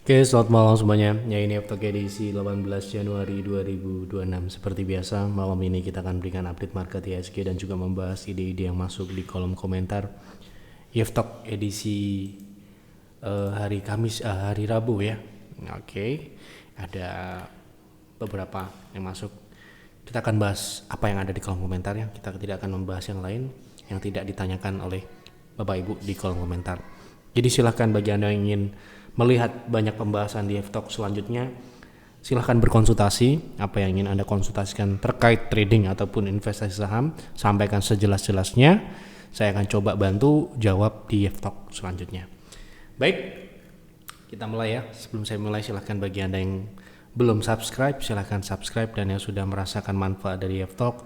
Oke, selamat malam semuanya. Ya, ini Aftok edisi 18 Januari 2026. Seperti biasa, malam ini kita akan berikan update market IHSG dan juga membahas ide-ide yang masuk di kolom komentar. Aftok edisi hari Kamis, hari Rabu ya. Oke, ada beberapa yang masuk. Kita akan bahas apa yang ada di kolom komentar ya. Kita tidak akan membahas yang lain yang tidak ditanyakan oleh Bapak Ibu di kolom komentar. Jadi silahkan bagi Anda yang ingin melihat banyak pembahasan di F-Talk selanjutnya, silahkan berkonsultasi. Apa yang ingin Anda konsultasikan terkait trading ataupun investasi saham, sampaikan sejelas-jelasnya. Saya akan coba bantu jawab di F-Talk selanjutnya. Baik, kita mulai ya. Sebelum saya mulai, silahkan bagi Anda yang belum subscribe, silahkan subscribe, dan yang sudah merasakan manfaat dari F-Talk,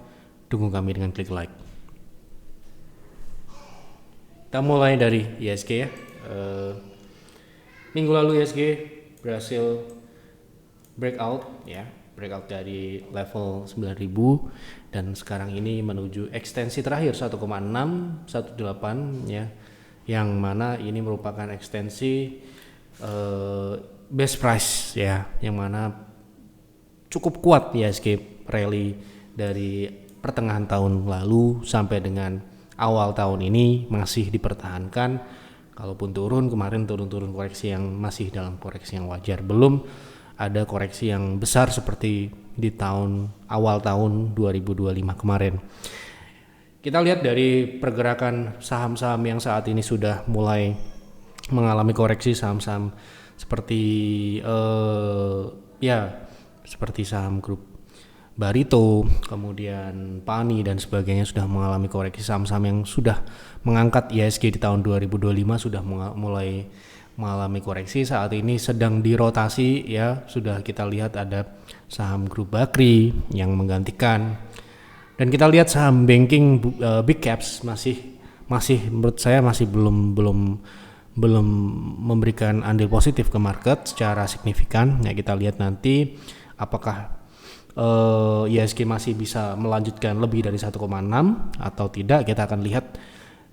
dukung kami dengan klik like. Kita mulai dari IHSG ya. Minggu lalu IHSG berhasil breakout dari level 9.000 dan sekarang ini menuju ekstensi terakhir 1,618 ya, yang mana ini merupakan ekstensi best price ya, yang mana cukup kuat IHSG rally dari pertengahan tahun lalu sampai dengan awal tahun ini masih dipertahankan. Kalaupun turun, kemarin turun-turun koreksi yang masih dalam koreksi yang wajar. Belum ada koreksi yang besar seperti di awal tahun 2025 kemarin. Kita lihat dari pergerakan saham-saham yang saat ini sudah mulai mengalami koreksi, saham-saham seperti seperti saham grup Barito, kemudian Pani dan sebagainya sudah mengalami koreksi. Saham-saham yang sudah mengangkat IHSG di tahun 2025 sudah mulai mengalami koreksi. Saat ini sedang dirotasi ya, sudah kita lihat ada saham grup Bakri yang menggantikan. Dan kita lihat saham banking big caps masih menurut saya masih belum memberikan andil positif ke market secara signifikan. Ya, kita lihat nanti apakah IHSG masih bisa melanjutkan lebih dari 1,6 atau tidak, kita akan lihat.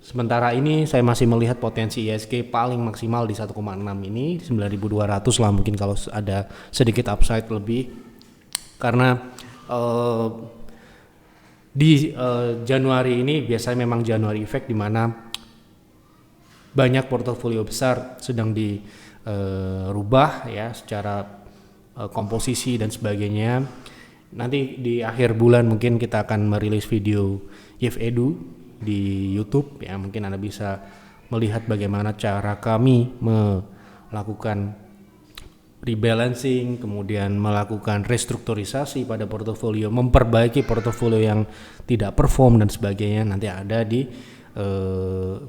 Sementara ini saya masih melihat potensi IHSG paling maksimal di 1,6 ini 9.200 lah, mungkin kalau ada sedikit upside lebih, karena di Januari ini biasanya memang Januari effect, di mana banyak portofolio besar sedang dirubah ya secara komposisi dan sebagainya. Nanti di akhir bulan mungkin kita akan merilis video YF Edu di YouTube ya, mungkin Anda bisa melihat bagaimana cara kami melakukan rebalancing, kemudian melakukan restrukturisasi pada portofolio, memperbaiki portofolio yang tidak perform dan sebagainya. Nanti ada di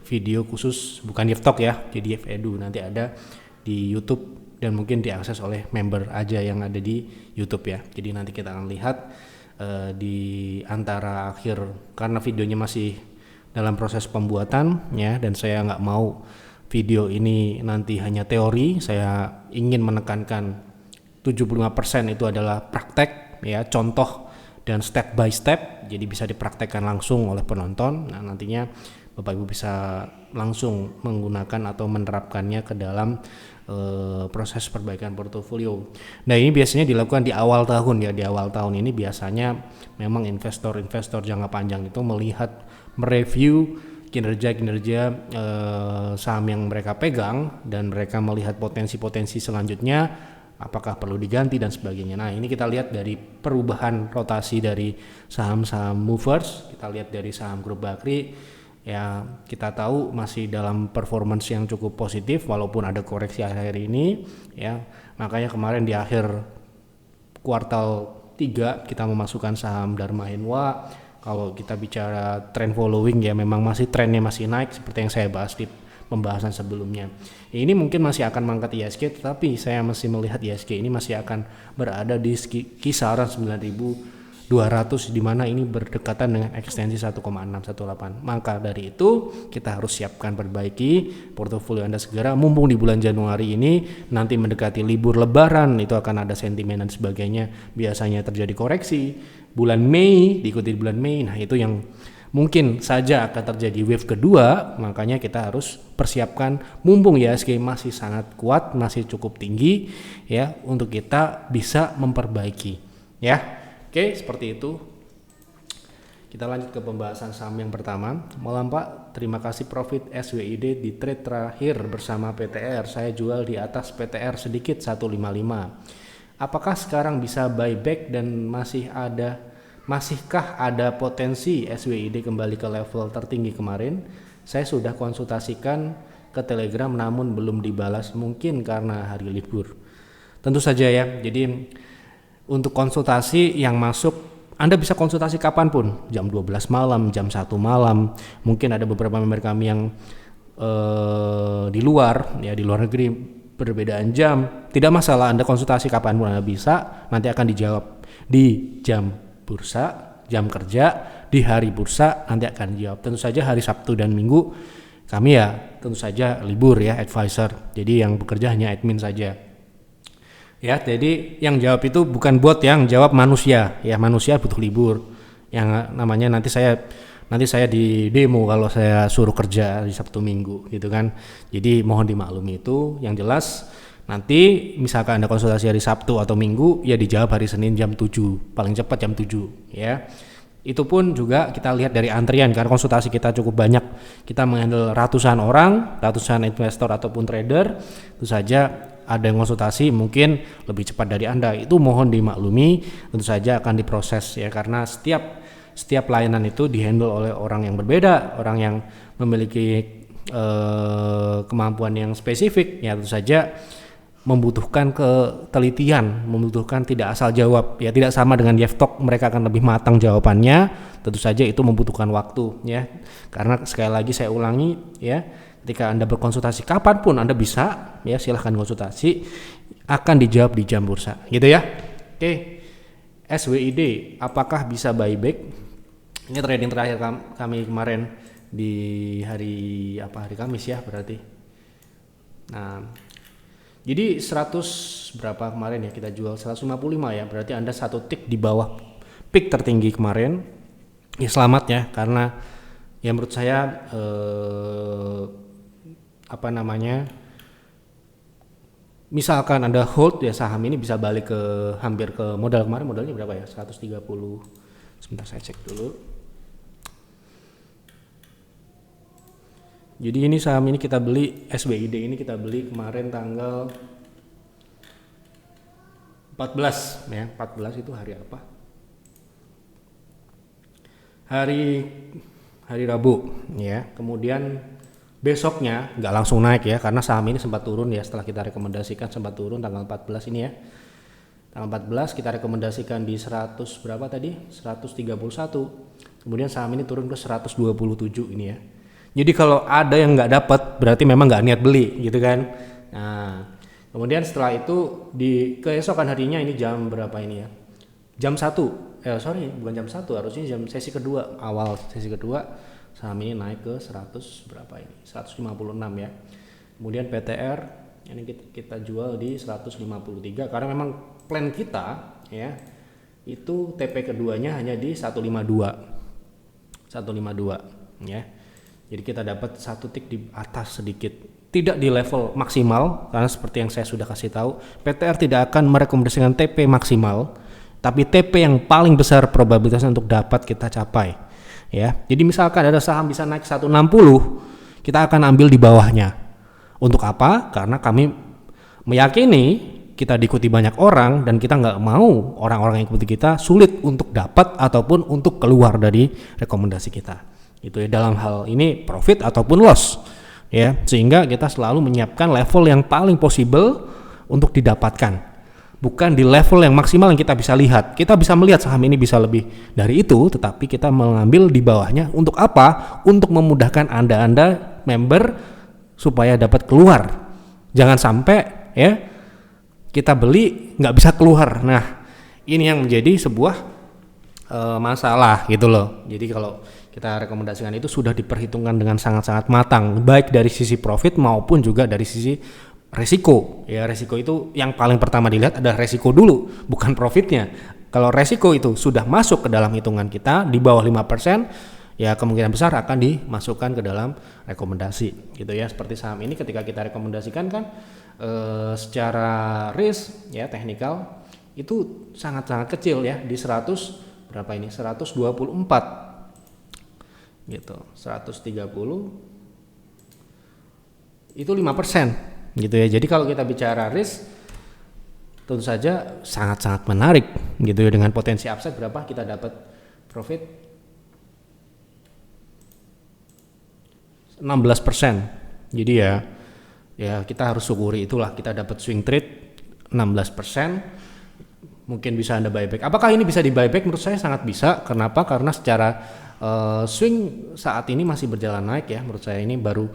video khusus, bukan F-Talk ya, jadi YF Edu nanti ada di YouTube dan mungkin diakses oleh member aja yang ada di YouTube ya. Jadi nanti kita akan lihat di antara akhir, karena videonya masih dalam proses pembuatan ya, dan saya nggak mau video ini nanti hanya teori. Saya ingin menekankan 75% itu adalah praktek ya, contoh dan step by step, jadi bisa dipraktekkan langsung oleh penonton. Nah, nantinya Bapak Ibu bisa langsung menggunakan atau menerapkannya ke dalam proses perbaikan portofolio. Nah, ini biasanya dilakukan di awal tahun ya. Di awal tahun ini biasanya memang investor-investor jangka panjang itu mereview kinerja saham yang mereka pegang, dan mereka melihat potensi-potensi selanjutnya, apakah perlu diganti dan sebagainya. Nah, ini kita lihat dari perubahan rotasi dari saham-saham movers. Kita lihat dari saham grup Bakri ya, kita tahu masih dalam performance yang cukup positif walaupun ada koreksi akhir ini ya. Makanya kemarin di akhir kuartal 3 kita memasukkan saham Dharma Henwa. Kalau kita bicara trend following ya, memang trennya masih naik seperti yang saya bahas di pembahasan sebelumnya. Ini mungkin masih akan mengangkat IHSG, tetapi saya masih melihat IHSG ini masih akan berada di kisaran 9.200, di mana ini berdekatan dengan ekstensi 1,618. Maka dari itu kita harus siapkan perbaiki portofolio Anda segera, mumpung di bulan Januari ini, nanti mendekati libur lebaran itu akan ada sentimen dan sebagainya, biasanya terjadi koreksi. Bulan Mei, diikuti bulan Mei, nah itu yang mungkin saja akan terjadi wave kedua, makanya kita harus persiapkan mumpung IHSG masih sangat kuat, masih cukup tinggi ya untuk kita bisa memperbaiki ya. Oke, seperti itu. Kita lanjut ke pembahasan saham yang pertama. Malam Pak, terima kasih profit SWID di trade terakhir bersama PTR. Saya jual di atas PTR sedikit 155. Apakah sekarang bisa buyback dan masihkah ada potensi SWID kembali ke level tertinggi kemarin? Saya sudah konsultasikan ke Telegram namun belum dibalas, mungkin karena hari libur. Tentu saja ya. Jadi untuk konsultasi yang masuk, Anda bisa konsultasi kapanpun, jam 12 malam, jam 1 malam. Mungkin ada beberapa member kami yang di luar negeri, perbedaan jam. Tidak masalah, Anda konsultasi kapanpun Anda bisa, nanti akan dijawab di jam bursa, jam kerja, di hari bursa nanti akan dijawab. Tentu saja hari Sabtu dan Minggu kami ya tentu saja libur ya, advisor. Jadi yang bekerja hanya admin saja. Ya, jadi yang jawab itu bukan bot, yang jawab manusia. Ya, manusia butuh libur. Yang namanya nanti saya di demo kalau saya suruh kerja di Sabtu Minggu gitu kan. Jadi mohon dimaklumi itu. Yang jelas nanti misalkan Anda konsultasi hari Sabtu atau Minggu, ya dijawab hari Senin jam 7, paling cepat jam 7 ya. Itu pun juga kita lihat dari antrian, karena konsultasi kita cukup banyak. Kita menghandle ratusan orang, ratusan investor ataupun trader. Itu saja ada yang konsultasi mungkin lebih cepat dari Anda, itu mohon dimaklumi, tentu saja akan diproses ya, karena setiap layanan itu dihandle oleh orang yang berbeda, orang yang memiliki kemampuan yang spesifik ya, tentu saja membutuhkan ketelitian, membutuhkan tidak asal jawab ya, tidak sama dengan Yeftok, mereka akan lebih matang jawabannya, tentu saja itu membutuhkan waktu ya, karena sekali lagi saya ulangi ya, ketika Anda berkonsultasi kapanpun Anda bisa ya, silahkan konsultasi, akan dijawab di jam bursa gitu ya. Oke, SWID apakah bisa buyback? Ini trading terakhir kami kemarin di hari Kamis ya berarti. Nah, jadi 100 berapa kemarin ya kita jual, 155 ya, berarti Anda satu tick di bawah peak tertinggi kemarin. Ya selamat ya, karena ya menurut saya misalkan Anda hold ya, saham ini bisa balik ke hampir ke modal kemarin, modalnya berapa ya, 130, sebentar saya cek dulu. Jadi ini saham ini kita beli, SWID ini kita beli kemarin tanggal 14 ya, 14 itu hari apa? Hari Rabu ya. Kemudian besoknya nggak langsung naik ya, karena saham ini sempat turun ya, setelah kita rekomendasikan sempat turun tanggal 14 ini ya. Tanggal 14 kita rekomendasikan di 100 berapa tadi? 131. Kemudian saham ini turun ke 127 ini ya. Jadi kalau ada yang nggak dapat, berarti memang nggak niat beli gitu kan. Nah, kemudian setelah itu di keesokan harinya, ini jam berapa ini ya? Jam 1. Bukan jam 1, harusnya jam sesi kedua, awal sesi kedua saham ini naik ke 100 berapa ini? 156 ya. Kemudian PTR ini kita jual di 153 karena memang plan kita ya itu TP keduanya hanya di 152 ya. Jadi kita dapat satu tick di atas sedikit, tidak di level maksimal, karena seperti yang saya sudah kasih tahu, PTR tidak akan merekomendasikan TP maksimal, tapi TP yang paling besar probabilitasnya untuk dapat kita capai ya. Jadi misalkan ada saham bisa naik 160, kita akan ambil di bawahnya. Untuk apa? Karena kami meyakini kita diikuti banyak orang dan kita nggak mau orang-orang yang ikuti kita sulit untuk dapat ataupun untuk keluar dari rekomendasi kita. Itu ya, dalam hal ini profit ataupun loss ya, sehingga kita selalu menyiapkan level yang paling possible untuk didapatkan, bukan di level yang maksimal yang kita bisa lihat. Kita bisa melihat saham ini bisa lebih dari itu, tetapi kita mengambil di bawahnya. Untuk apa? Untuk memudahkan anda member supaya dapat keluar. Jangan sampai ya kita beli nggak bisa keluar. Nah, ini yang menjadi sebuah masalah gitu loh. Jadi kalau kita rekomendasikan itu sudah diperhitungkan dengan sangat-sangat matang, baik dari sisi profit maupun juga dari sisi resiko. Ya, resiko itu yang paling pertama dilihat adalah resiko dulu, bukan profitnya. Kalau resiko itu sudah masuk ke dalam hitungan kita di bawah 5%, ya kemungkinan besar akan dimasukkan ke dalam rekomendasi gitu ya. Seperti saham ini ketika kita rekomendasikan kan secara risk ya teknikal itu sangat-sangat kecil ya, di 100 berapa ini 124 gitu, 130 itu 5% gitu ya. Jadi kalau kita bicara risk tentu saja sangat-sangat menarik gitu ya, dengan potensi upside berapa kita dapat profit 16%. Jadi ya kita harus syukuri itulah, kita dapat swing trade 16%. Mungkin bisa Anda buyback. Apakah ini bisa di buyback? Menurut saya sangat bisa. Kenapa? Karena secara swing saat ini masih berjalan naik ya. Menurut saya ini baru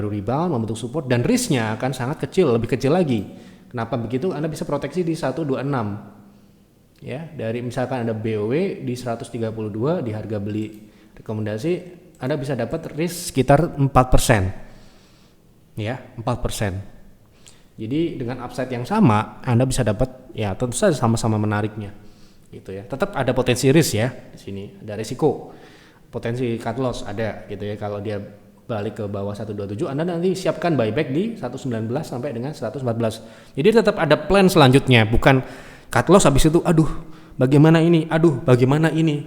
rebound, membentuk support, dan risknya akan sangat kecil, lebih kecil lagi. Kenapa begitu? Anda bisa proteksi di 126 ya. Dari misalkan Anda BOW di 132 di harga beli rekomendasi, Anda bisa dapat risk sekitar 4% ya, 4%. Jadi dengan upside yang sama Anda bisa dapat ya tentu saja sama-sama menariknya gitu ya. Tetap ada potensi risk ya di sini, ada risiko. Potensi cut loss ada gitu ya. Kalau dia balik ke bawah 127, Anda nanti siapkan buyback di 119 sampai dengan 114. Jadi tetap ada plan selanjutnya, bukan cut loss habis itu aduh bagaimana ini,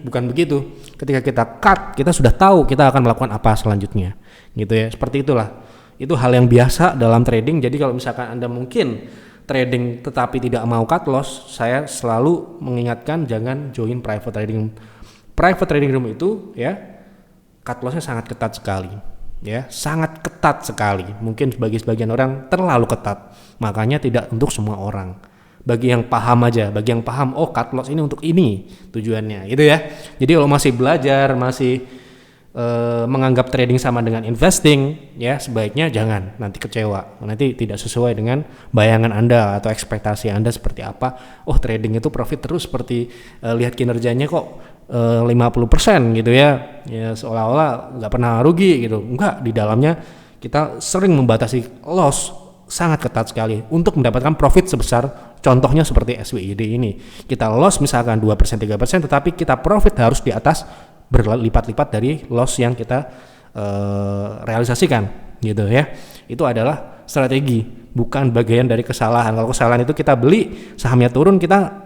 bukan begitu. Ketika kita cut, kita sudah tahu kita akan melakukan apa selanjutnya gitu ya. Seperti itulah. Itu hal yang biasa dalam trading. Jadi kalau misalkan Anda mungkin trading tetapi tidak mau cut loss, saya selalu mengingatkan jangan join private trading. Private trading room itu ya cut lossnya sangat ketat sekali ya, sangat ketat sekali. Mungkin bagi sebagian orang terlalu ketat, makanya tidak untuk semua orang. Bagi yang paham aja, bagi yang paham oh cut loss ini untuk ini tujuannya gitu ya. Jadi kalau masih belajar, masih menganggap trading sama dengan investing ya, sebaiknya jangan, nanti kecewa, nanti tidak sesuai dengan bayangan Anda atau ekspektasi Anda seperti apa. Oh trading itu profit terus, seperti lihat kinerjanya kok 50% gitu ya, seolah-olah nggak pernah rugi gitu. Enggak, di dalamnya kita sering membatasi loss sangat ketat sekali untuk mendapatkan profit sebesar, contohnya seperti SWID ini. Kita loss misalkan 2%, 3%, tetapi kita profit harus di atas berlipat-lipat dari loss yang kita realisasikan gitu ya. Itu adalah strategi, bukan bagian dari kesalahan. Kalau kesalahan itu kita beli sahamnya turun, kita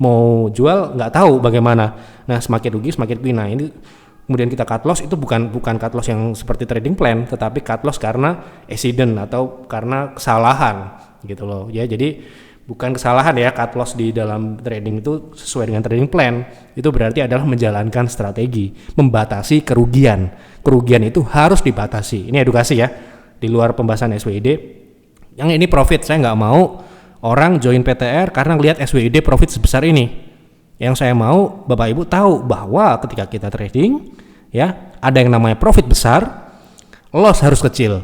mau jual nggak tahu bagaimana, nah semakin rugi semakin rugi. Nah ini kemudian kita cut loss, itu bukan cut loss yang seperti trading plan, tetapi cut loss karena accident atau karena kesalahan gitu loh ya. Jadi bukan kesalahan ya, cut loss di dalam trading itu sesuai dengan trading plan, itu berarti adalah menjalankan strategi, membatasi kerugian. Kerugian itu harus dibatasi. Ini edukasi ya, di luar pembahasan SWID. Yang ini profit, saya nggak mau orang join PTR karena lihat SWID profit sebesar ini. Yang saya mau Bapak Ibu tahu bahwa ketika kita trading ya, ada yang namanya profit besar, loss harus kecil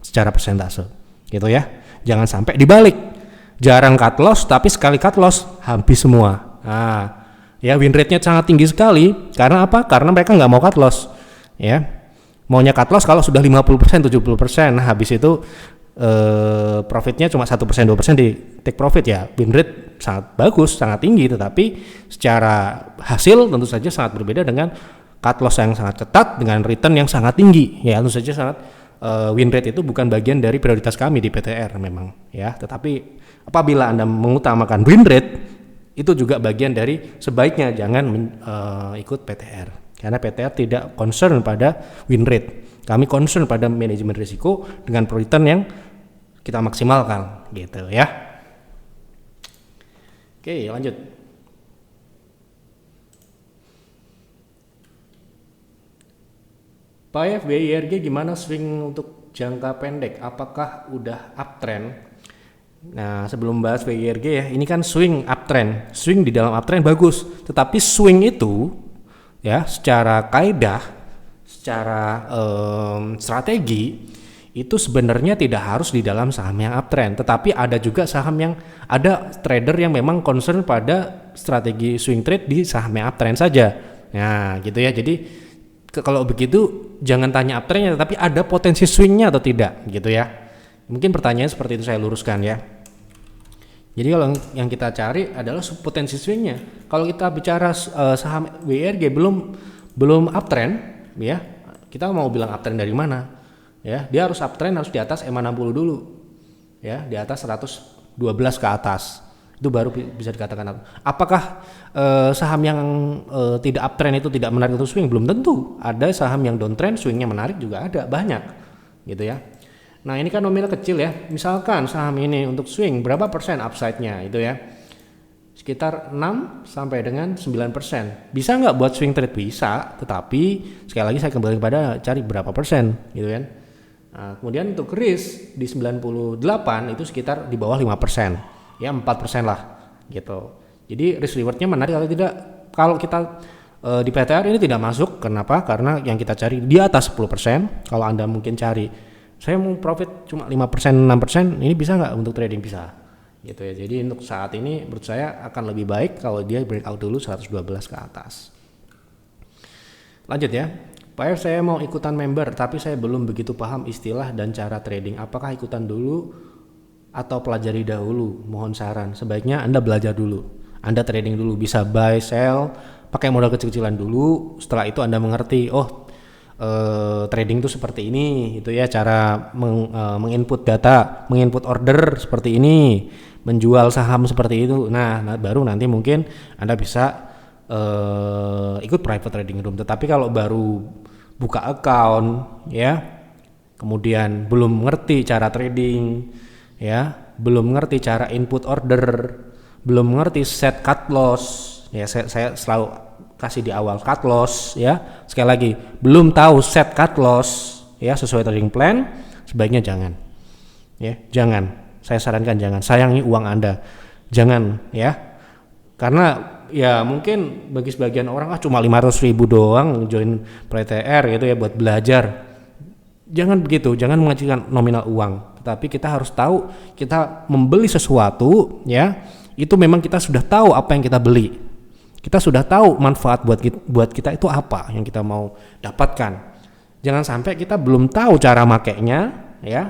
secara persentase gitu ya. Jangan sampai dibalik. Jarang cut loss, tapi sekali cut loss habis semua. Nah, ya win rate-nya sangat tinggi sekali. Karena apa? Karena mereka nggak mau cut loss. Ya, maunya cut loss kalau sudah 50%, 70%. Nah, habis itu profitnya cuma 1%, 2% di take profit ya. Win rate sangat bagus, sangat tinggi. Tetapi secara hasil tentu saja sangat berbeda dengan cut loss yang sangat ketat dengan return yang sangat tinggi. Ya, tentu saja sangat win rate itu bukan bagian dari prioritas kami di PTR memang ya. Tetapi apabila Anda mengutamakan win rate, itu juga bagian dari sebaiknya jangan ikut PTR. Karena PTR tidak concern pada win rate. Kami concern pada manajemen risiko dengan return yang kita maksimalkan gitu ya. Oke, lanjut. Pak FBI IRG gimana swing untuk jangka pendek? Apakah udah uptrend? Nah, sebelum bahas WIRG ya, ini kan swing uptrend. Swing di dalam uptrend bagus, tetapi swing itu ya secara kaidah, secara strategi itu sebenarnya tidak harus di dalam saham yang uptrend, tetapi ada juga saham yang ada trader yang memang concern pada strategi swing trade di saham yang uptrend saja. Nah, gitu ya. Jadi kalau begitu jangan tanya uptrendnya, tapi ada potensi swingnya atau tidak gitu ya. Mungkin pertanyaan seperti itu saya luruskan ya. Jadi kalau yang kita cari adalah potensi swingnya. Kalau kita bicara saham WIRG belum uptrend, ya. Kita mau bilang uptrend dari mana? Ya, dia harus uptrend harus di atas EMA 60 dulu. Ya, di atas 112 ke atas. Itu baru bisa dikatakan. Apakah saham yang tidak uptrend itu tidak menarik untuk swing? Belum tentu. Ada saham yang downtrend swingnya menarik juga ada, banyak gitu ya. Nah ini kan nominal kecil ya. Misalkan saham ini untuk swing berapa persen upside-nya itu ya? Sekitar 6 sampai dengan 9%. Bisa nggak buat swing trade? Bisa, tetapi sekali lagi saya kembali pada cari berapa persen gitu kan. Nah, kemudian untuk risk di 98 itu sekitar di bawah 5%. Ya 4% lah gitu. Jadi risk rewardnya menarik atau tidak? Kalau kita di PTR ini tidak masuk. Kenapa? Karena yang kita cari di atas 10%. Kalau Anda mungkin cari saya mau profit cuma 5%, 6%, ini bisa nggak untuk trading? Bisa gitu ya. Jadi untuk saat ini menurut saya akan lebih baik kalau dia breakout dulu 112 ke atas. Lanjut ya. Pak F, saya mau ikutan member tapi saya belum begitu paham istilah dan cara trading. Apakah ikutan dulu atau pelajari dahulu? Mohon saran. Sebaiknya Anda belajar dulu. Anda trading dulu, bisa buy, sell, pakai modal kecil-kecilan dulu. Setelah itu Anda mengerti, trading itu seperti ini, itu ya cara menginput data, menginput order seperti ini, menjual saham seperti itu. Nah baru nanti mungkin Anda bisa ikut private trading room. Tetapi kalau baru buka account ya, kemudian belum ngerti cara trading ya, belum ngerti cara input order, belum ngerti set cut loss ya, saya selalu kasih di awal cut loss ya. Sekali lagi, belum tahu set cut loss ya sesuai trading plan, sebaiknya jangan. Ya, jangan. Saya sarankan jangan. Sayangi uang Anda. Jangan ya. Karena ya mungkin bagi sebagian orang cuma 500.000 doang join PTR gitu ya buat belajar. Jangan begitu, jangan mengecilkan nominal uang. Tetapi kita harus tahu kita membeli sesuatu ya, itu memang kita sudah tahu apa yang kita beli. Kita sudah tahu manfaat buat kita itu apa yang kita mau dapatkan. Jangan sampai kita belum tahu cara makainya ya.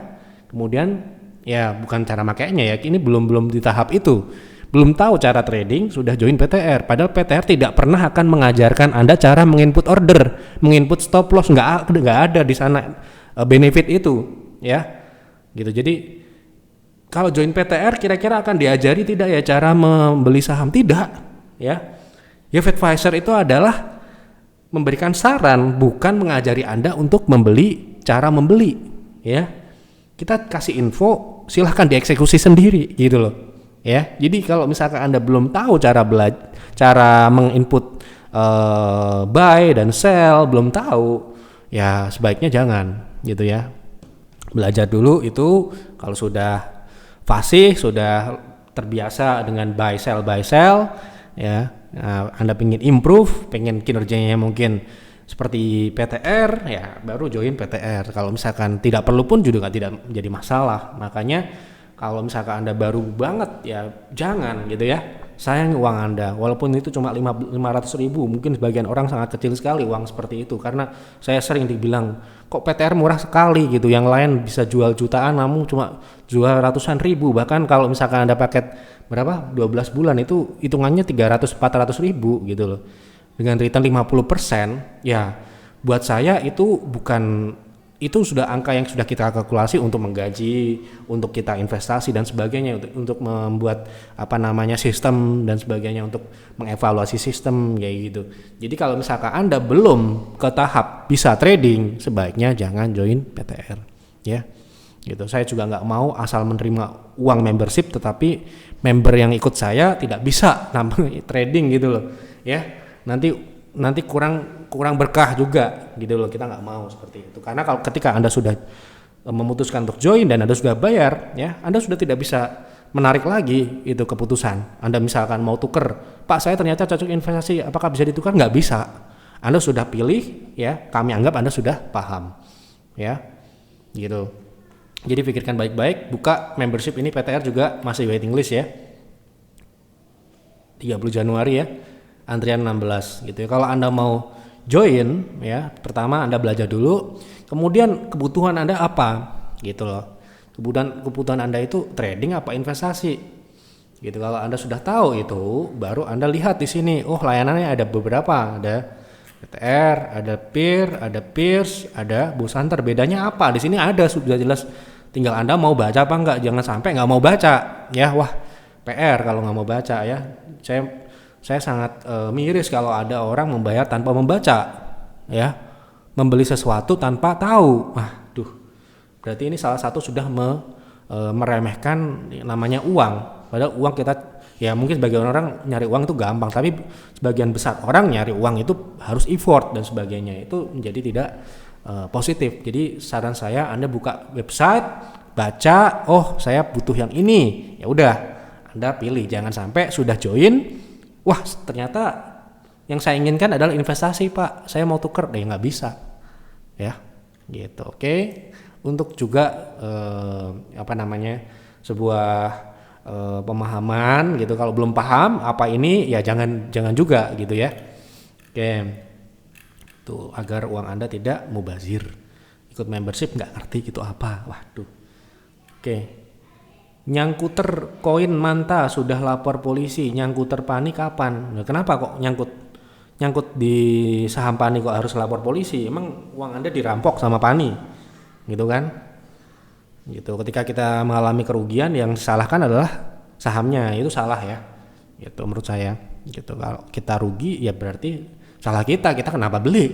Kemudian ya bukan cara makainya ya, ini belum di tahap itu. Belum tahu cara trading sudah join PTR. Padahal PTR tidak pernah akan mengajarkan Anda cara menginput order, menginput stop loss, nggak ada di sana benefit itu ya. Gitu. Jadi kalau join PTR kira-kira akan diajari tidak ya cara membeli saham? Tidak ya. Ya, advisor itu adalah memberikan saran, bukan mengajari Anda untuk cara membeli ya. Kita kasih info, silahkan dieksekusi sendiri gitu loh ya. Jadi kalau misalkan Anda belum tahu cara menginput buy dan sell, belum tahu ya sebaiknya jangan gitu ya. Belajar dulu itu. Kalau sudah fasih, sudah terbiasa dengan buy sell ya. Nah, Anda pengen improve, pengen kinerjanya mungkin seperti PTR ya, baru join PTR. Kalau misalkan tidak perlu pun juga tidak menjadi masalah. Makanya kalau misalkan Anda baru banget ya jangan gitu ya. Sayang uang Anda, walaupun itu cuma 500.000, mungkin sebagian orang sangat kecil sekali uang seperti itu. Karena saya sering dibilang kok PTR murah sekali gitu, yang lain bisa jual jutaan, namun cuma jual ratusan ribu. Bahkan kalau misalkan Anda paket berapa 12 bulan itu hitungannya 300-400 ribu gitu loh, dengan return 50%. ya buat saya itu sudah angka yang sudah kita kalkulasi untuk menggaji, untuk kita investasi dan sebagainya, untuk membuat sistem dan sebagainya, untuk mengevaluasi sistem kayak gitu. Jadi kalau misalkan Anda belum ke tahap bisa trading, sebaiknya jangan join PTR ya. Gitu. Saya juga nggak mau asal menerima uang membership tetapi member yang ikut saya tidak bisa trading gitu loh ya. Nanti kurang berkah juga gitu loh. Kita nggak mau seperti itu. Karena kalau ketika Anda sudah memutuskan untuk join dan Anda sudah bayar ya, Anda sudah tidak bisa menarik lagi itu keputusan. Anda misalkan mau tuker, Pak saya ternyata cocok investasi, apakah bisa ditukar? Nggak bisa. Anda sudah pilih ya, kami anggap Anda sudah paham ya gitu. Jadi pikirkan baik-baik, buka membership ini. PTR juga masih waiting list ya, 30 Januari ya, antrian 16 gitu ya. Kalau Anda mau join ya, pertama Anda belajar dulu, kemudian kebutuhan Anda apa gitu loh. Kebutuhan Anda itu trading apa investasi gitu. Kalau Anda sudah tahu itu, baru Anda lihat di sini, layanannya ada beberapa, ada PTR, ada PIR, ada PIRS, ada Busanter. Bedanya apa? Di sini ada sudah jelas. Tinggal Anda mau baca apa enggak. Jangan sampai nggak mau baca. Ya, wah PR kalau nggak mau baca ya. Saya sangat miris kalau ada orang membayar tanpa membaca. Ya, membeli sesuatu tanpa tahu. Waduh, berarti ini salah satu sudah meremehkan namanya uang. Padahal uang kita, ya mungkin sebagian orang nyari uang itu gampang, tapi sebagian besar orang nyari uang itu harus effort dan sebagainya, itu menjadi tidak positif. Jadi saran saya, Anda buka website, baca, oh saya butuh yang ini, ya udah Anda pilih. Jangan sampai sudah join, wah ternyata yang saya inginkan adalah investasi Pak, saya mau tuker, ya nggak bisa ya gitu. Oke. Untuk juga sebuah pemahaman gitu. Kalau belum paham apa ini, ya jangan juga gitu ya. Oke, tuh agar uang Anda tidak mubazir. Ikut membership nggak ngerti gitu apa, waduh. Oke, nyangkuter koin Manta sudah lapor polisi, nyangkuter Pani kapan? Nah, kenapa kok nyangkut di saham Pani kok harus lapor polisi? Emang uang Anda dirampok sama Pani gitu kan? Gitu. Ketika kita mengalami kerugian, yang disalahkan adalah sahamnya, itu salah ya gitu menurut saya gitu. Kalau kita rugi ya berarti salah kita kenapa beli,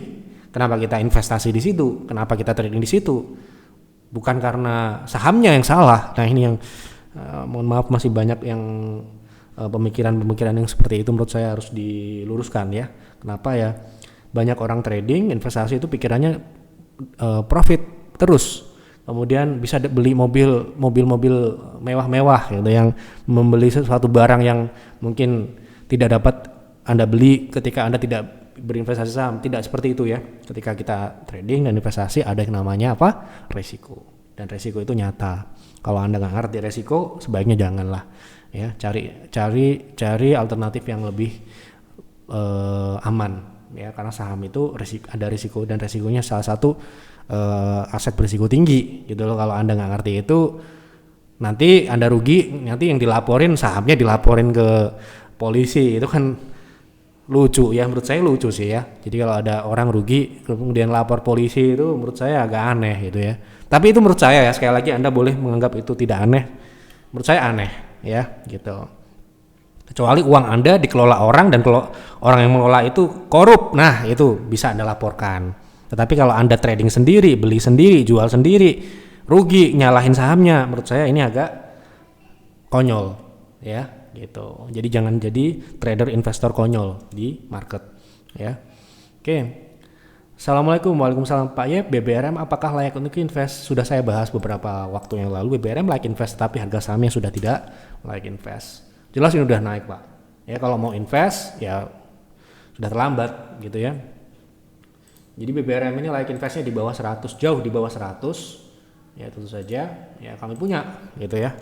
kenapa kita investasi di situ, kenapa kita trading di situ, bukan karena sahamnya yang salah. Nah ini yang mohon maaf masih banyak yang pemikiran yang seperti itu, menurut saya harus diluruskan ya. Kenapa ya banyak orang trading investasi itu pikirannya profit terus, kemudian bisa beli mobil mewah-mewah gitu, yang membeli sesuatu barang yang mungkin tidak dapat Anda beli ketika Anda tidak berinvestasi saham. Tidak seperti itu ya. Ketika kita trading dan investasi ada yang namanya apa? Resiko. Dan resiko itu nyata. Kalau Anda nggak ngerti resiko, sebaiknya janganlah ya. Cari alternatif yang lebih aman ya, karena saham itu ada risiko, dan risikonya salah satu aset berisiko tinggi gitu loh. Kalau Anda nggak ngerti itu, nanti Anda rugi, nanti yang dilaporin sahamnya dilaporin ke polisi, itu kan lucu ya, menurut saya lucu sih ya. Jadi kalau ada orang rugi kemudian lapor polisi, itu menurut saya agak aneh gitu ya. Tapi itu menurut saya ya, sekali lagi Anda boleh menganggap itu tidak aneh, menurut saya aneh ya gitu. Kecuali uang Anda dikelola orang, dan kalau orang yang mengelola itu korup, nah itu bisa Anda laporkan. Tetapi kalau Anda trading sendiri, beli sendiri, jual sendiri, rugi, nyalahin sahamnya, menurut saya ini agak konyol ya gitu. Jadi jangan jadi trader investor konyol di market ya. Oke. Assalamualaikum. Waalaikumsalam Pak Yep. BBRM apakah layak untuk invest? Sudah saya bahas beberapa waktu yang lalu, BBRM layak invest, tapi harga sahamnya sudah tidak layak invest. Jelas ini udah naik Pak ya. Kalau mau invest ya sudah terlambat gitu ya. Jadi BBRM ini layak investnya di bawah 100, jauh di bawah 100 ya, tentu saja ya kami punya gitu ya,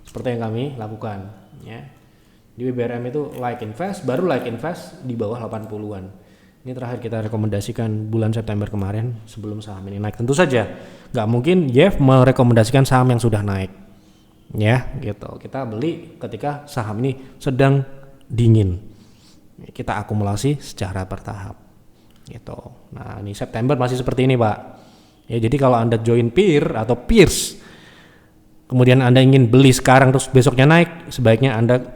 seperti yang kami lakukan ya. Di BBRM itu layak invest, baru layak invest di bawah 80-an. Ini terakhir kita rekomendasikan bulan September kemarin sebelum saham ini naik. Tentu saja nggak mungkin Jeff merekomendasikan saham yang sudah naik ya gitu. Kita beli ketika saham ini sedang dingin, kita akumulasi secara bertahap gitu. Nah ini September masih seperti ini Pak ya. Jadi kalau Anda join PIR atau PIRS, kemudian Anda ingin beli sekarang terus besoknya naik, sebaiknya Anda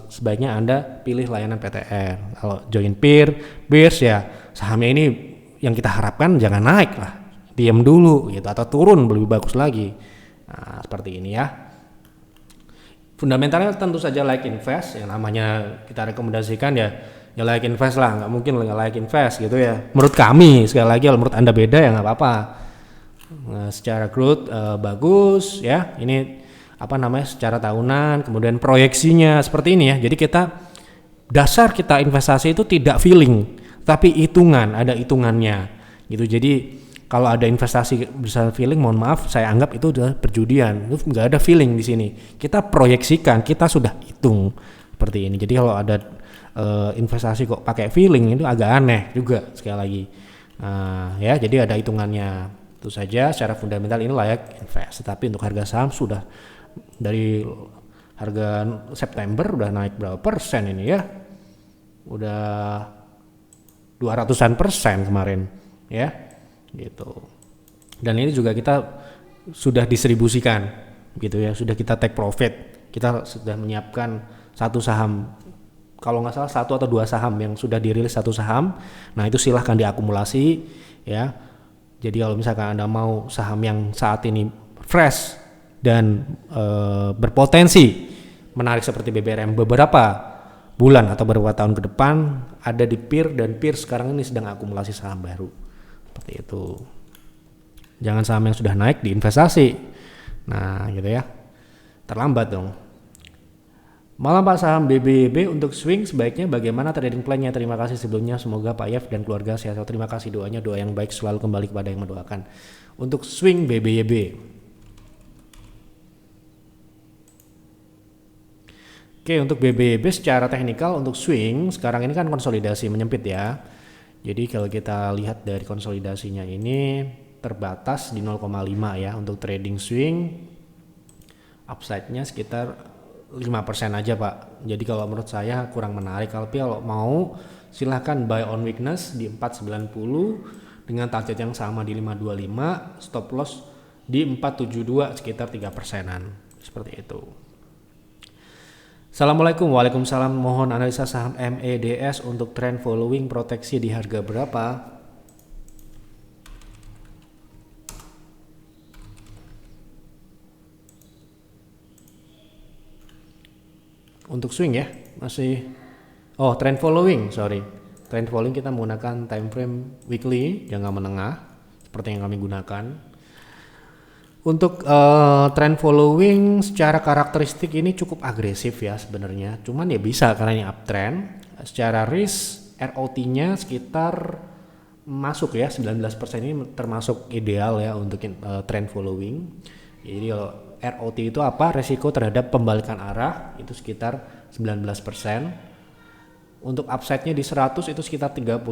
sebaiknya Anda pilih layanan PTR. Kalau join PIRS ya sahamnya ini yang kita harapkan jangan naik lah, diam dulu gitu, atau turun lebih bagus lagi. Nah seperti ini ya. Fundamentalnya tentu saja like invest, yang namanya kita rekomendasikan ya like invest lah, nggak mungkin nggak like invest gitu ya. Menurut kami, sekali lagi kalau menurut Anda beda ya nggak apa-apa. Nah, secara growth bagus ya, ini secara tahunan, kemudian proyeksinya seperti ini ya. Jadi dasar kita investasi itu tidak feeling, tapi hitungan, ada hitungannya gitu. Jadi kalau ada investasi bisa feeling, mohon maaf, saya anggap itu udah perjudian. Itu nggak ada feeling di sini. Kita proyeksikan, kita sudah hitung seperti ini. Jadi kalau ada investasi kok pakai feeling, itu agak aneh juga sekali lagi. Ya, jadi ada hitungannya. Itu saja secara fundamental ini layak invest. Tapi untuk harga saham sudah dari harga September udah naik berapa persen ini ya? Udah 200% kemarin ya gitu. Dan ini juga kita sudah distribusikan gitu ya, sudah kita take profit, kita sudah menyiapkan satu saham, kalau nggak salah 1 atau 2 saham yang sudah dirilis satu saham. Nah itu silahkan diakumulasi ya. Jadi kalau misalkan Anda mau saham yang saat ini fresh dan berpotensi menarik seperti BBRM beberapa bulan atau beberapa tahun ke depan, ada di PIR, dan PIR sekarang ini sedang akumulasi saham baru seperti itu. Jangan saham yang sudah naik diinvestasi. Nah gitu ya, terlambat dong. Malam Pak, saham BBYB untuk swing sebaiknya bagaimana trading plan-nya? Terima kasih sebelumnya, semoga Pak Yev dan keluarga sehat. Terima kasih doanya, doa yang baik selalu kembali kepada yang mendoakan. Untuk swing BBYB, oke, untuk BBYB secara teknikal untuk swing sekarang ini kan konsolidasi menyempit ya. Jadi kalau kita lihat dari konsolidasinya ini terbatas di 0,5 ya untuk trading swing. Upside-nya sekitar 5% aja Pak. Jadi kalau menurut saya kurang menarik. Kalau mau silahkan buy on weakness di 490 dengan target yang sama di 525, stop loss di 472 sekitar 3%-an. Seperti itu. Assalamualaikum. Waalaikumsalam. Mohon analisa saham MEDS untuk trend following, proteksi di harga berapa? Untuk swing ya, masih trend following, trend following kita menggunakan time frame weekly, jangka menengah seperti yang kami gunakan. Untuk trend following secara karakteristik ini cukup agresif ya sebenarnya, cuman ya bisa karena ini uptrend. Secara risk ROT-nya sekitar masuk ya, 19% ini termasuk ideal ya untuk trend following. Jadi kalau ROT itu apa? Resiko terhadap pembalikan arah itu sekitar 19%. Untuk upside-nya di 100 itu sekitar 31%.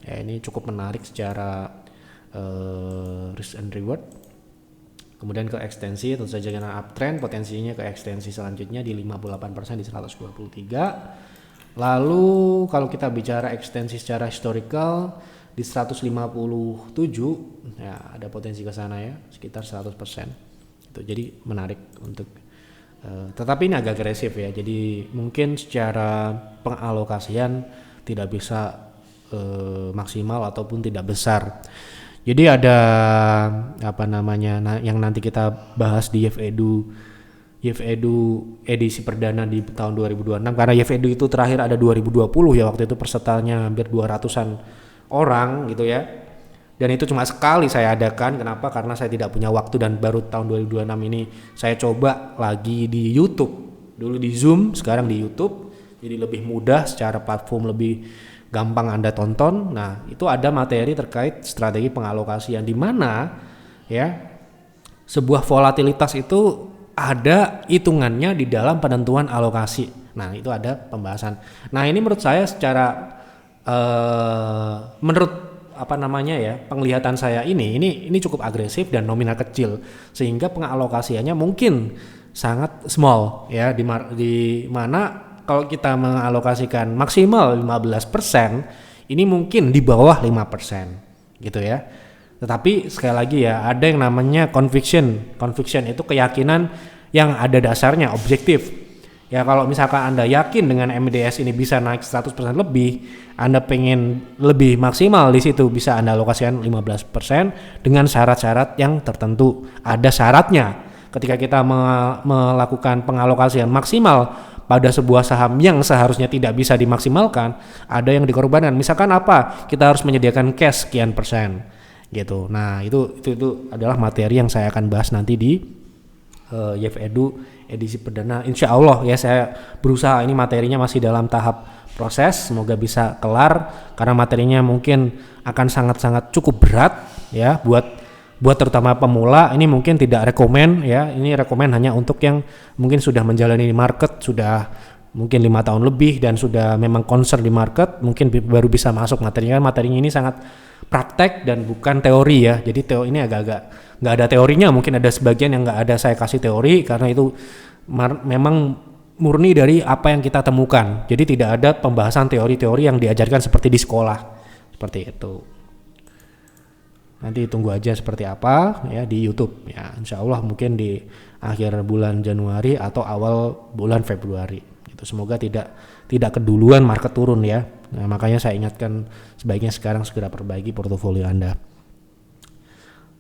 Ya, ini cukup menarik secara risk and reward. Kemudian ke ekstensi tentu saja karena uptrend, potensinya ke ekstensi selanjutnya di 58% di 123. Lalu kalau kita bicara ekstensi secara historical di 157 ya ada potensi ke sana ya, sekitar 100%. Jadi menarik untuk tetapi ini agak agresif ya, jadi mungkin secara pengalokasian tidak bisa maksimal ataupun tidak besar. Jadi ada yang nanti kita bahas di YFEDU edisi perdana di tahun 2026, karena YFEDU itu terakhir ada 2020 ya, waktu itu pesertanya hampir 200-an orang gitu ya. Dan itu cuma sekali saya adakan. Kenapa? Karena saya tidak punya waktu dan baru tahun 2026 ini saya coba lagi di YouTube. Dulu di Zoom, sekarang di YouTube. Jadi lebih mudah secara platform, lebih gampang Anda tonton. Nah, itu ada materi terkait strategi pengalokasian di mana ya sebuah volatilitas itu ada hitungannya di dalam penentuan alokasi. Nah, itu ada pembahasan. Nah, ini menurut saya secara penglihatan saya ini cukup agresif dan nominal kecil sehingga pengalokasiannya mungkin sangat small ya, di mana kalau kita mengalokasikan maksimal 15% ini mungkin di bawah 5% gitu ya. Tetapi sekali lagi ya, ada yang namanya conviction itu keyakinan yang ada dasarnya, objektif. Ya kalau misalkan Anda yakin dengan MEDS ini bisa naik 100% lebih, Anda pengen lebih maksimal di situ, bisa Anda alokasikan 15% dengan syarat-syarat yang tertentu. Ada syaratnya. Ketika kita melakukan pengalokasian maksimal pada sebuah saham yang seharusnya tidak bisa dimaksimalkan, ada yang dikorbankan. Misalkan apa? Kita harus menyediakan cash sekian persen gitu. Nah, itu adalah materi yang saya akan bahas nanti di YFEDU edisi perdana. Insya Allah ya, saya berusaha, ini materinya masih dalam tahap proses, semoga bisa kelar karena materinya mungkin akan sangat-sangat cukup berat ya buat terutama pemula. Ini mungkin tidak rekomen ya, ini rekomen hanya untuk yang mungkin sudah menjalani market sudah mungkin 5 tahun lebih dan sudah memang concern di market, mungkin baru bisa masuk materinya. Materinya ini sangat praktek dan bukan teori ya, jadi teori ini agak-agak nggak ada teorinya, mungkin ada sebagian yang nggak ada saya kasih teori karena itu memang murni dari apa yang kita temukan. Jadi tidak ada pembahasan teori-teori yang diajarkan seperti di sekolah. Seperti itu. Nanti tunggu aja seperti apa ya di YouTube ya. Insya Allah mungkin di akhir bulan Januari atau awal bulan Februari. Itu semoga tidak keduluan market turun ya. Nah, makanya saya ingatkan sebaiknya sekarang segera perbaiki portofolio Anda.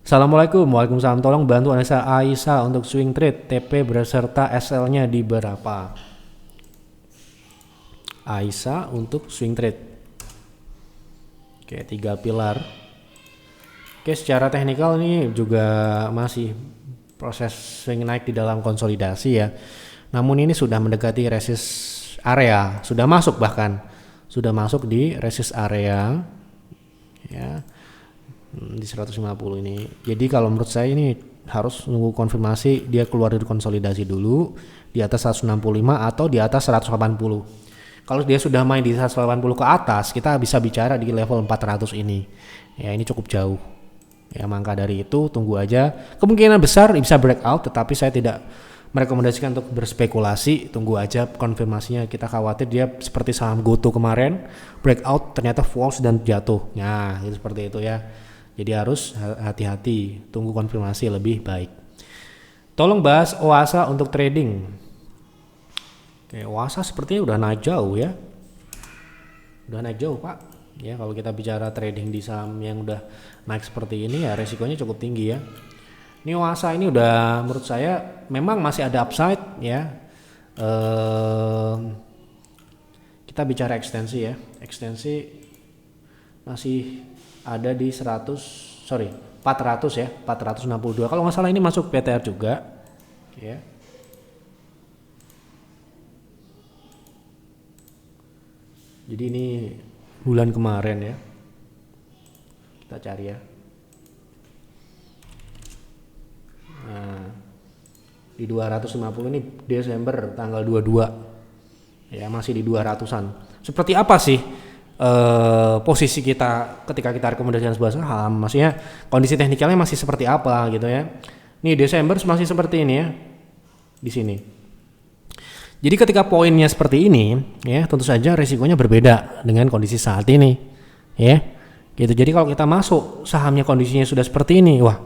Assalamualaikum. Waalaikumsalam. Tolong bantu analisa Aisyah untuk swing trade TP beserta SL-nya di berapa? Aisyah untuk swing trade. Oke, 3 pilar. Oke, secara teknikal ini juga masih proses swing naik di dalam konsolidasi ya. Namun ini sudah mendekati resist area, sudah masuk di resist area ya. Di 150 ini. Jadi kalau menurut saya ini harus nunggu konfirmasi dia keluar dari konsolidasi dulu di atas 165 atau di atas 180. Kalau dia sudah main di 180 ke atas, kita bisa bicara di level 400 ini. Ya, ini cukup jauh. Ya, maka dari itu tunggu aja. Kemungkinan besar bisa breakout, tetapi saya tidak merekomendasikan untuk berspekulasi. Tunggu aja konfirmasinya. Kita khawatir dia seperti saham GoTo kemarin, breakout ternyata false dan jatuh. Nah, itu seperti itu ya. Jadi harus hati-hati, tunggu konfirmasi lebih baik. Tolong bahas OASA untuk trading. Oke, OASA sepertinya udah naik jauh ya. Udah naik jauh Pak. Ya, kalau kita bicara trading di saham yang udah naik seperti ini ya resikonya cukup tinggi ya. Ini OASA ini udah menurut saya memang masih ada upside ya. Kita bicara ekstensi ya. Ekstensi masih ada di 400 ya, 462. Kalau nggak salah ini masuk PTR juga ya. Jadi ini bulan kemarin ya. Kita cari ya. Nah, di 250 ini Desember tanggal 22. Ya, masih di 200-an. Seperti apa sih posisi kita ketika kita rekomendasikan sebuah saham? Maksudnya kondisi teknikalnya masih seperti apa gitu ya. Nih Desember masih seperti ini ya. Di sini. Jadi ketika poinnya seperti ini ya, tentu saja resikonya berbeda dengan kondisi saat ini ya. Gitu. Jadi kalau kita masuk sahamnya kondisinya sudah seperti ini, wah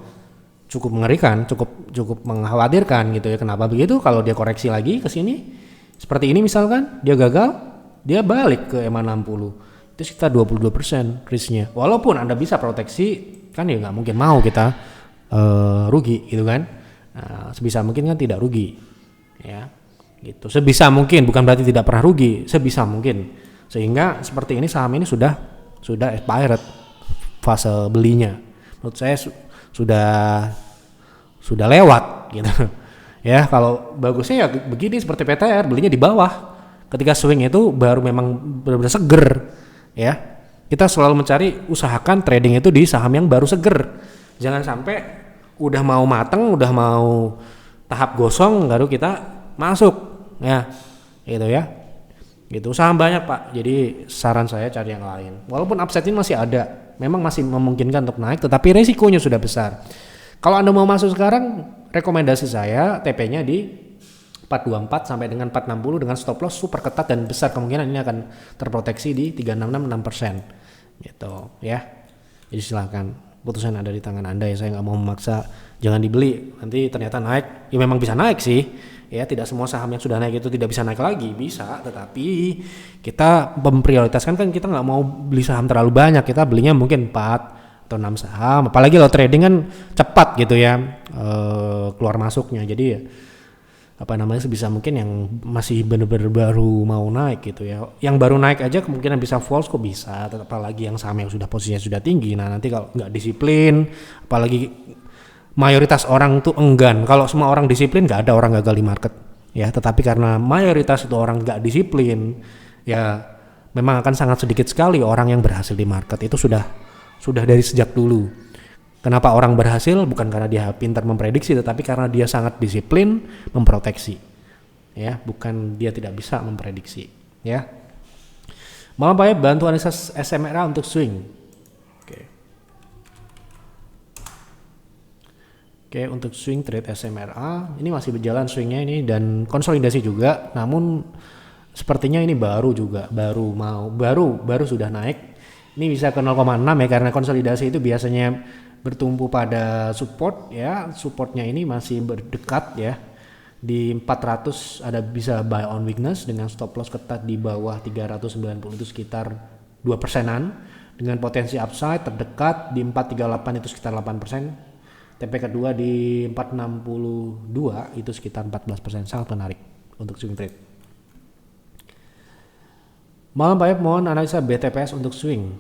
cukup mengerikan, cukup mengkhawatirkan gitu ya. Kenapa begitu? Kalau dia koreksi lagi ke sini seperti ini misalkan, dia gagal, dia balik ke EMA 60. Itu sekitar 22% risknya. Walaupun Anda bisa proteksi, kan ya nggak mungkin mau kita rugi gitu kan. Nah, sebisa mungkin kan tidak rugi ya. Gitu. Sebisa mungkin, bukan berarti tidak pernah rugi, sebisa mungkin. Sehingga seperti ini saham ini sudah expired fase belinya. Menurut saya sudah lewat gitu. Ya, kalau bagusnya ya begini seperti PTR, belinya di bawah. Ketika swing itu baru memang benar-benar seger ya. Kita selalu mencari, usahakan trading itu di saham yang baru seger. Jangan sampai udah mau mateng, udah mau tahap gosong baru kita masuk ya. Gitu ya. Gitu, saham banyak Pak. Jadi saran saya cari yang lain. Walaupun upside ini masih ada, memang masih memungkinkan untuk naik, tetapi resikonya sudah besar. Kalau Anda mau masuk sekarang, rekomendasi saya TP-nya di 424 sampai dengan 460 dengan stop loss super ketat dan besar kemungkinan ini akan terproteksi di 366 6% gitu ya. Jadi silakan, putusan ada di tangan Anda ya. Saya nggak mau memaksa, jangan dibeli nanti ternyata naik. Ya memang bisa naik sih ya, tidak semua saham yang sudah naik itu tidak bisa naik lagi, bisa, tetapi kita memprioritaskan kan, kita nggak mau beli saham terlalu banyak, kita belinya mungkin 4 atau 6 saham, apalagi kalau trading kan cepat gitu ya keluar masuknya. Jadi ya sebisa mungkin yang masih benar-benar baru mau naik gitu ya. Yang baru naik aja kemungkinan bisa false kok bisa, apalagi yang saham yang sudah posisinya sudah tinggi. Nah nanti kalau nggak disiplin, apalagi mayoritas orang tuh enggan. Kalau semua orang disiplin nggak ada orang gagal di market ya. Tetapi karena mayoritas itu orang nggak disiplin ya, memang akan sangat sedikit sekali orang yang berhasil di market. Itu sudah dari sejak dulu. Kenapa orang berhasil? Bukan karena dia pintar memprediksi, tetapi karena dia sangat disiplin memproteksi. Ya, bukan dia tidak bisa memprediksi. Ya. Malam Pak ya, bantu analisa SMRA untuk swing. Oke. Oke, untuk swing trade SMRA ini masih berjalan swingnya ini dan konsolidasi juga, namun sepertinya ini baru sudah naik. Ini bisa ke 0,6 ya, karena konsolidasi itu biasanya bertumpu pada support ya. Supportnya ini masih berdekat ya. Di 400 ada bisa buy on weakness dengan stop loss ketat di bawah 390 itu sekitar 2%-an, dengan potensi upside terdekat di 438 itu sekitar 8%. TP kedua di 462 itu sekitar 14%, sangat menarik untuk swing trade. Malam Pak Yop, mohon analisa BTPS untuk swing.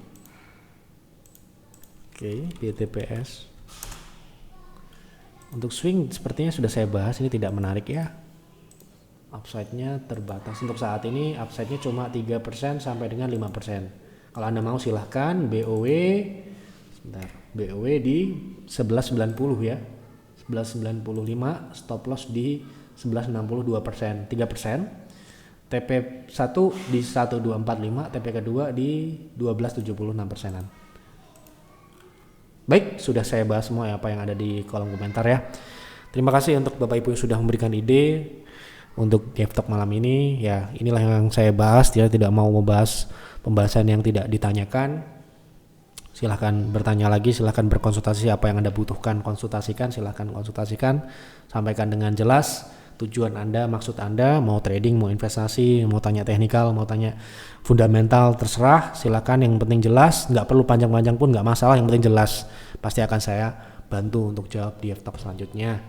Oke, BTPS. Untuk swing sepertinya sudah saya bahas, ini tidak menarik ya. Upside-nya terbatas. Untuk saat ini upside-nya cuma 3% sampai dengan 5%. Kalau Anda mau silahkan BOW. Sebentar, BOW di 1190 ya. 1195, stop loss di 1162%, 3%. TP1 di 1245, TP kedua di 1276%-an. Baik, sudah saya bahas semua apa yang ada di kolom komentar ya. Terima kasih untuk Bapak Ibu yang sudah memberikan ide untuk GFTalk malam ini. Ya, inilah yang saya bahas, dia tidak mau membahas pembahasan yang tidak ditanyakan. Silahkan bertanya lagi, silahkan berkonsultasi apa yang Anda butuhkan, silahkan konsultasikan, sampaikan dengan jelas tujuan Anda, maksud Anda, mau trading, mau investasi, mau tanya teknikal, mau tanya fundamental, terserah, silahkan, yang penting jelas, nggak perlu panjang-panjang pun nggak masalah, yang penting jelas, pasti akan saya bantu untuk jawab di GFTalk selanjutnya.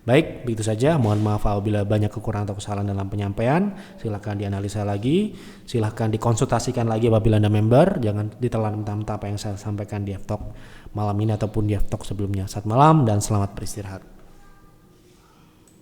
Baik, begitu saja. Mohon maaf apabila banyak kekurangan atau kesalahan dalam penyampaian. Silahkan dianalisa lagi, silahkan dikonsultasikan lagi apabila Anda member. Jangan ditelan mentah-mentah apa yang saya sampaikan di GFTalk malam ini ataupun di GFTalk sebelumnya. Selamat malam dan selamat beristirahat.